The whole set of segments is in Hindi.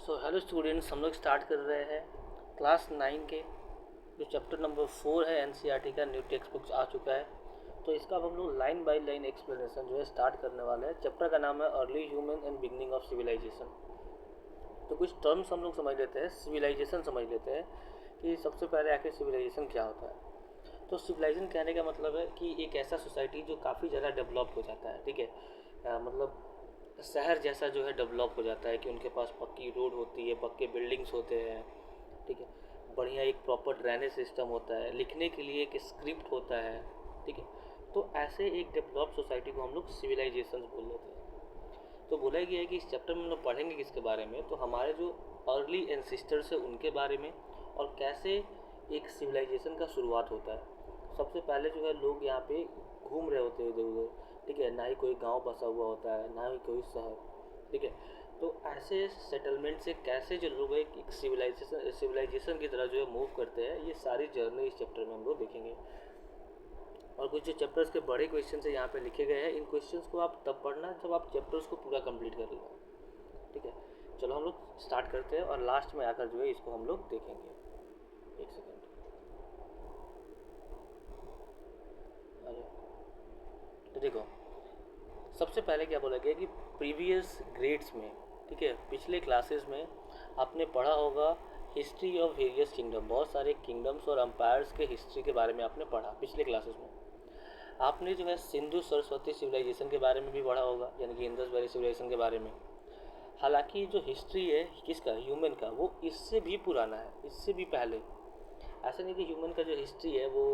सो हेलो स्टूडेंट्स, हम लोग स्टार्ट कर रहे हैं क्लास 9 के जो चैप्टर नंबर 4 है एनसीईआरटी का। न्यू टेक्स्ट बुक्स आ चुका है, तो इसका अब हम लोग लाइन बाय लाइन एक्सप्लेनेशन जो है स्टार्ट करने वाले हैं। चैप्टर का नाम है early human and beginning of civilisation. तो कुछ टर्म्स हम लोग समझ लेते हैं, सिविलाइजेशन समझ लेते हैं कि सबसे पहले आखिर सिविलाइजेशन क्या होता है। तो सिविलाइजेशन कहने का मतलब है कि एक ऐसा सोसाइटी जो काफ़ी ज़्यादा डेवलप हो जाता है, ठीक है। मतलब शहर जैसा जो है डेवलप हो जाता है कि उनके पास पक्की रोड होती है, पक्के बिल्डिंग्स होते हैं, ठीक है। बढ़िया एक प्रॉपर ड्रेनेज सिस्टम होता है, लिखने के लिए एक स्क्रिप्ट होता है, ठीक है। तो ऐसे एक डेवलप सोसाइटी को हम लोग सिविलाइजेशन बोल लेते हैं। तो बोला गया है कि इस चैप्टर में हम लोग पढ़ेंगे किसके बारे में, तो हमारे जो अर्ली एंसिस्टर्स है उनके बारे में, और कैसे एक सिविलाइजेशन का शुरुआत होता है। सबसे पहले जो है लोग यहाँ पे घूम रहे होते हैं इधर उधर, ठीक है। ना ही कोई गांव बसा हुआ होता है, ना ही कोई शहर, ठीक है। तो ऐसे सेटलमेंट से कैसे जो लोग एक सिविलाइजेशन की तरह जो है मूव करते हैं, ये सारी जर्नी इस चैप्टर में हम लोग देखेंगे। और कुछ जो चैप्टर्स के बड़े क्वेश्चन है यहाँ पे लिखे गए हैं, इन क्वेश्चंस को आप तब पढ़ना जब आप चैप्टर्स को पूरा कंप्लीट कर लेना, ठीक है। चलो हम लोग स्टार्ट करते हैं और लास्ट में आकर जो है इसको हम लोग देखेंगे। एक सेकेंड, अरे तो देखो, सबसे पहले क्या बोला गया कि प्रीवियस ग्रेड्स में, ठीक है, पिछले क्लासेस में आपने पढ़ा होगा हिस्ट्री ऑफ वेरियस किंगडम। बहुत सारे किंगडम्स और अम्पायर्स के हिस्ट्री के बारे में आपने पढ़ा पिछले क्लासेस में। आपने जो है सिंधु सरस्वती सिविलाइजेशन के बारे में भी पढ़ा होगा, यानी कि इंडस वैली सिविलाइजेशन के बारे में। हालांकि जो हिस्ट्री है किसका, ह्यूमन का, वो इससे भी पुराना है, इससे भी पहले। ऐसा नहीं कि ह्यूमन का जो हिस्ट्री है वो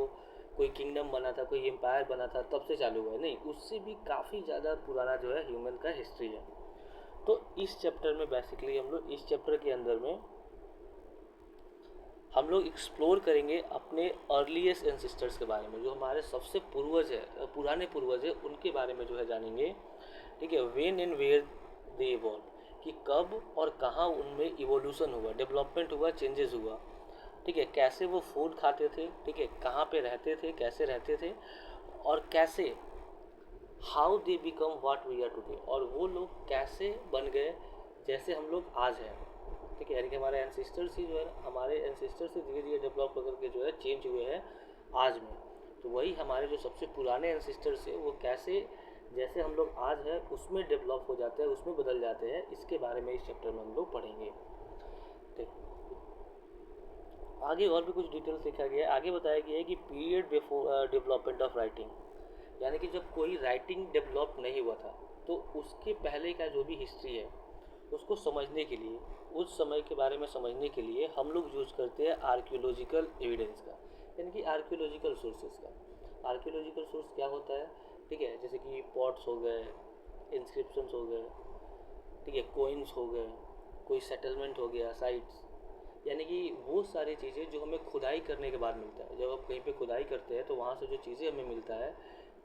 कोई किंगडम बना था, कोई एम्पायर बना था तब से चालू हुआ है, नहीं, उससे भी काफ़ी ज़्यादा पुराना जो है ह्यूमन का हिस्ट्री है। तो इस चैप्टर में बेसिकली हम लोग इस चैप्टर के अंदर में हम लोग एक्सप्लोर करेंगे अपने अर्लीस्ट एंसिस्टर्स के बारे में, जो हमारे सबसे पूर्वज है, पुराने पूर्वज है, उनके बारे में जो है जानेंगे, ठीक है। When and where they evolve, कि कब और कहाँ उनमें इवोल्यूशन हुआ, डेवलपमेंट हुआ, चेंजेस हुआ, ठीक है। कैसे वो फूड खाते थे, ठीक है, कहाँ पे रहते थे, कैसे रहते थे, और कैसे how they become what we are today, और वो लोग कैसे बन गए जैसे हम लोग आज हैं, ठीक है। यानी कि हमारे एंसिस्टर्स ही जो है, हमारे एंसिस्टर्स से धीरे धीरे डेवलप होकर के जो है चेंज हुए हैं आज में। तो वही हमारे जो सबसे पुराने एंसिस्टर्स है वो कैसे जैसे हम लोग आज हैं उसमें डेवलप हो जाते हैं, उसमें बदल जाते हैं, इसके बारे में इस चैप्टर में हम लोग पढ़ेंगे, ठीक। आगे और भी कुछ डिटेल्स लिखा गया है। आगे बताया गया है कि period before development of writing, यानी कि जब कोई राइटिंग डेवलप नहीं हुआ था, तो उसके पहले का जो भी हिस्ट्री है उसको समझने के लिए, उस समय के बारे में समझने के लिए हम लोग यूज़ करते हैं आर्कियोलॉजिकल एविडेंस का, यानी कि आर्कियोलॉजिकल सोर्सेज का। आर्कियोलॉजिकल सोर्स क्या होता है, ठीक है, जैसे कि पॉट्स हो गए, इंस्क्रिप्शंस हो गए, ठीक है, कोइंस हो गए, कोई सेटलमेंट हो गया, साइट्स, यानी कि वो सारी चीज़ें जो हमें खुदाई करने के बाद मिलता है। जब आप कहीं पे खुदाई करते हैं तो वहाँ से जो चीज़ें हमें मिलता है,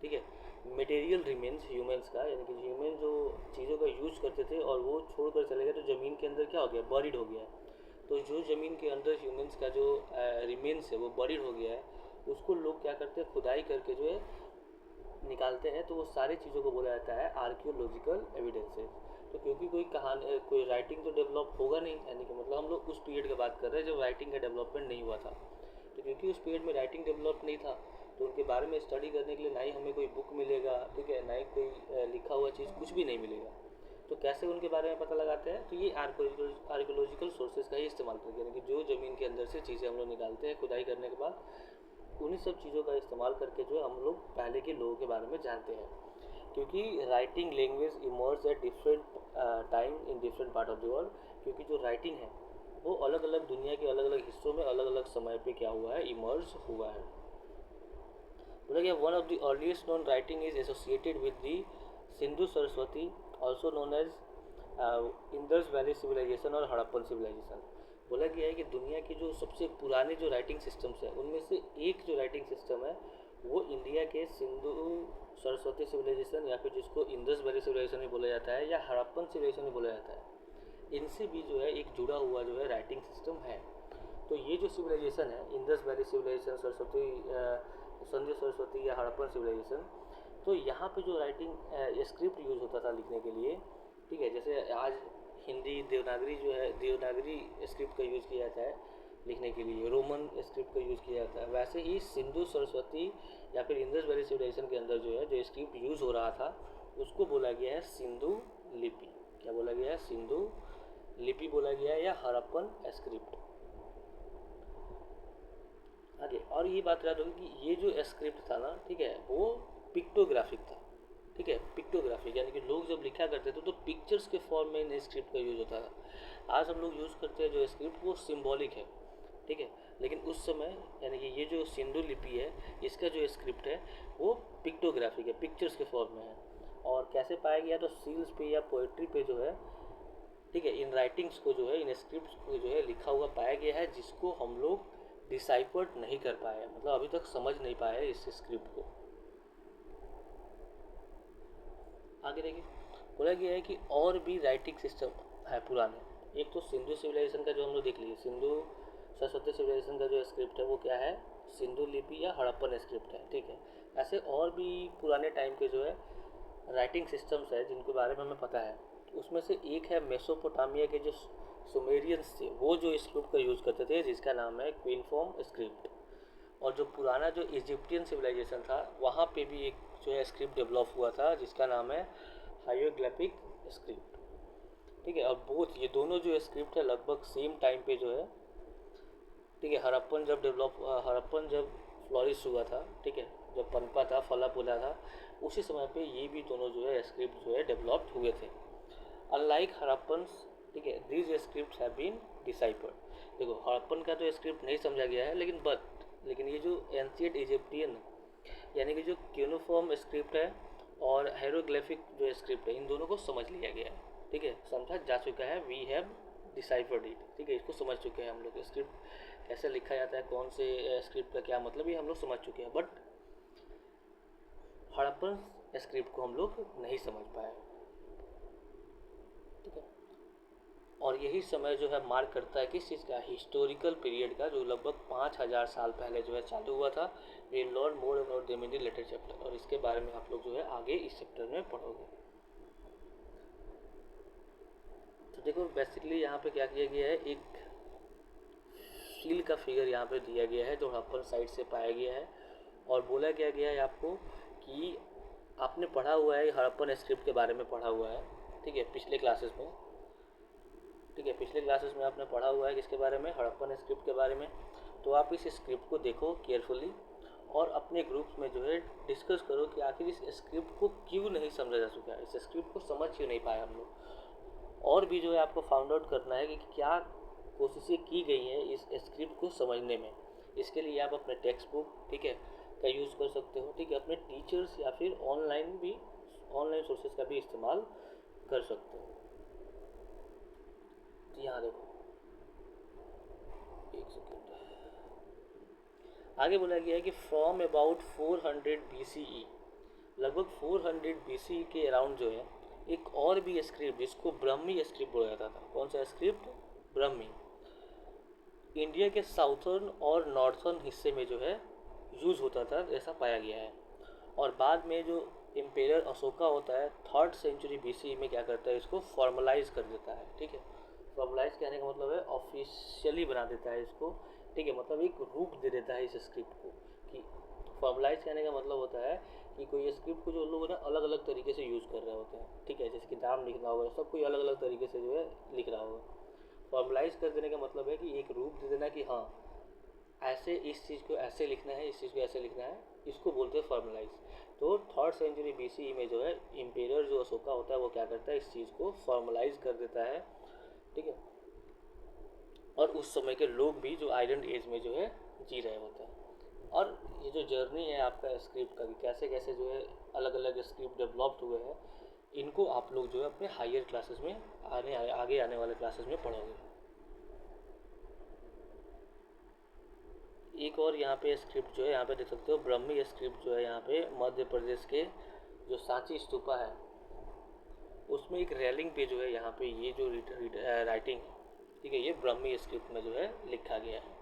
ठीक है, मटेरियल रिमेन्स ह्यूमंस का, यानी कि ह्यूमन जो चीज़ों का यूज करते थे और वो छोड़ कर चले गए, तो ज़मीन के अंदर क्या हो गया, बरीड हो गया। तो जो ज़मीन के अंदर ह्यूमंस का जो रिमेन्स है वो बरीड हो गया है, उसको लोग क्या करते हैं, खुदाई करके जो है निकालते हैं, तो वो सारी चीज़ों को बोला जाता है आर्कियोलॉजिकल एविडेंसेस। तो क्योंकि कोई कहानी, कोई राइटिंग तो डेवलप होगा नहीं, यानी कि मतलब हम लोग उस पीरियड की बात कर रहे हैं जब राइटिंग का डेवलपमेंट नहीं हुआ था। तो क्योंकि उस पीरियड में राइटिंग डेवलप नहीं था, तो उनके बारे में स्टडी करने के लिए ना ही हमें कोई बुक मिलेगा, ठीक है, ना ही कोई लिखा हुआ चीज़ कुछ भी नहीं मिलेगा। तो कैसे उनके बारे में पता लगाते हैं, तो ये आर्कियोलॉजिकल सोर्सेज का ही इस्तेमाल करके, यानी कि जो ज़मीन के अंदर से चीज़ें हम लोग निकालते हैं खुदाई करने के बाद, उन्हीं सब चीज़ों का इस्तेमाल करके जो है हम लोग पहले के लोगों के बारे में जानते हैं। क्योंकि writing language emerge at different time in different part of the world, क्योंकि जो राइटिंग है वो अलग अलग दुनिया के अलग अलग हिस्सों में अलग अलग समय पे क्या हुआ है, इमर्ज हुआ है। बोला गया one of the earliest known writing is associated with the Sindhu Saraswati, also known as Indus valley civilisation और हड़प्पन सिविलाइजेशन। बोला गया है कि दुनिया की जो सबसे पुराने जो राइटिंग सिस्टम्स हैं उनमें से एक जो राइटिंग सिस्टम है वो इंडिया के सिंधु सरस्वती सिविलाइजेशन, या फिर जिसको इंडस वैली सिविलाइजेशन भी बोला जाता है, या हड़प्पन सिविलाइजेशन भी बोला जाता है, इनसे भी जो है एक जुड़ा हुआ जो है राइटिंग सिस्टम है। तो ये जो सिविलाइजेशन है, Indus valley civilisation, Sindhu Saraswati या हड़प्पन सिविलाइजेशन, तो यहाँ पे जो राइटिंग स्क्रिप्ट यूज़ होता था लिखने के लिए, ठीक है, जैसे आज हिंदी देवनागरी जो है, देवनागरी स्क्रिप्ट का यूज़ किया जाता है लिखने के लिए, रोमन स्क्रिप्ट का यूज़ किया जाता है। वैसे ही सिंधु सरस्वती या फिर इंडस वैली सिविलाइजेशन के अंदर जो है जो स्क्रिप्ट यूज़ हो रहा था उसको बोला गया है सिंधु लिपि। क्या बोला गया है? सिंधु लिपि बोला गया है या हड़प्पन स्क्रिप्ट। आगे और ये बात याद होगी कि ये जो स्क्रिप्ट था ना, ठीक है, वो पिक्टोग्राफिक था। ठीक है, पिक्टोग्राफिक यानी कि लोग जब लिखा करते थे तो पिक्चर्स के फॉर्म में इन स्क्रिप्ट का यूज़ होता था। आज हम लोग यूज़ करते हैं जो स्क्रिप्ट वो सिंबॉलिक है। ठीक है, लेकिन उस समय यानी कि ये जो सिंधु लिपि है इसका जो स्क्रिप्ट है वो पिक्टोग्राफिक है, पिक्चर्स के फॉर्म में है। और कैसे पाया गया? तो सील्स पे या पोइट्री पे जो है, ठीक है, इन राइटिंग्स को जो है, इन स्क्रिप्ट को जो है लिखा हुआ पाया गया है, जिसको हम लोग डिसाइफर्ड नहीं कर पाए, मतलब अभी तक समझ नहीं पाए इस स्क्रिप्ट को। आगे देखिए, बोला गया है कि और भी राइटिंग सिस्टम है पुराने। एक तो सिंधु सिविलाइजेशन का जो हम लोग देख लिए, सिंधु सरस्वती सिविलाइजेशन का जो स्क्रिप्ट है वो क्या है? सिंधु लिपि या हड़प्पन स्क्रिप्ट है। ठीक है, ऐसे और भी पुराने टाइम के जो है राइटिंग सिस्टम्स है जिनके बारे में हमें पता है। उसमें से एक है मेसोपोटामिया के जो सुमेरियंस थे, वो जो स्क्रिप्ट का यूज़ करते थे जिसका नाम है क्विनफॉर्म स्क्रिप्ट। और जो पुराना जो इजिप्टियन सिविलाइजेशन था वहाँ पे भी एक जो है स्क्रिप्ट डेवलप हुआ था जिसका नाम है हाइरोग्लिफिक स्क्रिप्ट। ठीक है, और बोथ ये दोनों जो स्क्रिप्ट है लगभग सेम टाइम पे जो है, ठीक है, हड़प्पन जब फ्लॉरिश हुआ था, ठीक है, जब पनपा था, फला फूला था, उसी समय पे ये भी दोनों जो है स्क्रिप्ट जो है डेवलप्ड हुए थे। अनलाइक हड़प्पन, ठीक है, these script have been deciphered. देखो हड़प्पन का तो स्क्रिप्ट नहीं समझा गया है, लेकिन ये जो एंशिएंट इजिप्टियन यानी कि जो क्यूनिफॉर्म स्क्रिप्ट है और हायरोग्लिफिक जो स्क्रिप्ट है इन दोनों को समझ लिया गया है। ठीक है, समझा जा चुका है, वी हैव डिसाइफर्ड इट। ठीक है, इसको समझ चुके हैं हम लोग, स्क्रिप्ट कैसे लिखा जाता है, कौन से स्क्रिप्ट का क्या मतलब, ये हम लोग समझ चुके हैं। बट हड़प्पन स्क्रिप्ट को हम लोग नहीं समझ पाए। ठीक है, और यही समय जो है मार्क करता है किस चीज़ का? हिस्टोरिकल पीरियड का, जो लगभग 5000 साल पहले जो है चालू हुआ था। We learn more about them in the later chapter, और इसके बारे में आप लोग जो है आगे इस चैप्टर में पढ़ोगे। तो देखो बेसिकली यहाँ पे क्या किया गया है, एक सील का फिगर यहाँ पे दिया गया है जो हड़प्पन साइट से पाया गया है। और बोला क्या गया है आपको कि आपने पढ़ा हुआ है हड़प्पन स्क्रिप्ट के बारे में पढ़ा हुआ है। ठीक है, पिछले क्लासेस में, ठीक है, पिछले क्लासेस में आपने पढ़ा हुआ है किसके बारे में? हड़प्पन स्क्रिप्ट के बारे में। तो आप इस स्क्रिप्ट को देखो केयरफुली और अपने ग्रुप्स में जो है डिस्कस करो कि आखिर इस स्क्रिप्ट को क्यों नहीं समझा जा सका, इस स्क्रिप्ट को समझ क्यों नहीं पाए हम लोग। और भी जो है आपको फाउंड आउट करना है कि क्या कोशिशें की गई हैं इस स्क्रिप्ट को समझने में। इसके लिए आप अपने टेक्स्ट बुक, ठीक है, का यूज़ कर सकते हो। ठीक है, अपने टीचर्स या फिर ऑनलाइन सोर्सेज का भी इस्तेमाल कर सकते हो। यहाँ देखो, एक सेकेंड, आगे बोला गया है कि फ्रॉम अबाउट 400 BCE, लगभग 400 BCE के अराउंड जो है एक और भी स्क्रिप्ट जिसको ब्रह्मी स्क्रिप्ट बोला जाता था। कौन सा स्क्रिप्ट? ब्रह्मी। इंडिया के साउथर्न और नॉर्थर्न हिस्से में जो है यूज़ होता था ऐसा पाया गया है। और बाद में जो एम्पेरर अशोका होता है 3rd सेंचुरी BCE में क्या करता है, इसको फॉर्मलाइज कर देता है। ठीक है, फॉर्मलाइज कहने का मतलब है ऑफिशियली बना देता है इसको। ठीक है, मतलब एक रूप दे देता है इस स्क्रिप्ट को। कि फॉर्मलाइज कहने का मतलब होता है कि कोई स्क्रिप्ट को जो लोग ना अलग अलग तरीके से यूज़ कर रहे होते हैं। ठीक है, जैसे कि नाम लिखना होगा, सब कोई अलग अलग तरीके से जो है लिख रहा होगा। फॉर्मलाइज कर देने का मतलब है कि एक रूप दे देना कि हाँ ऐसे इस चीज़ को ऐसे लिखना है, इस चीज़ को ऐसे लिखना है, इसको बोलते हैं फॉर्मलाइज। तो 3rd सेंचुरी BCE में जो है इम्पेरियर जो अशोका होता है वो क्या करता है, इस चीज़ को फॉर्मलाइज कर देता है। ठीक है, और उस समय के लोग भी जो आयरन एज में जो है जी रहे होते हैं। और ये जो जर्नी है आपका स्क्रिप्ट का, कैसे कैसे जो है अलग अलग स्क्रिप्ट डेवलप्ड हुए हैं, इनको आप लोग जो है अपने हायर क्लासेस में आगे आने वाले क्लासेस में पढ़ोगे। एक और यहाँ पे स्क्रिप्ट जो है यहाँ पे देख सकते हो, ब्रह्मी स्क्रिप्ट जो है यहाँ पे मध्य प्रदेश के जो सांची स्तूपा है उसमें एक रेलिंग पे जो है यहाँ पे ये जो राइटिंग है, ठीक है, ये ब्रह्मी स्क्रिप्ट में जो है लिखा गया है।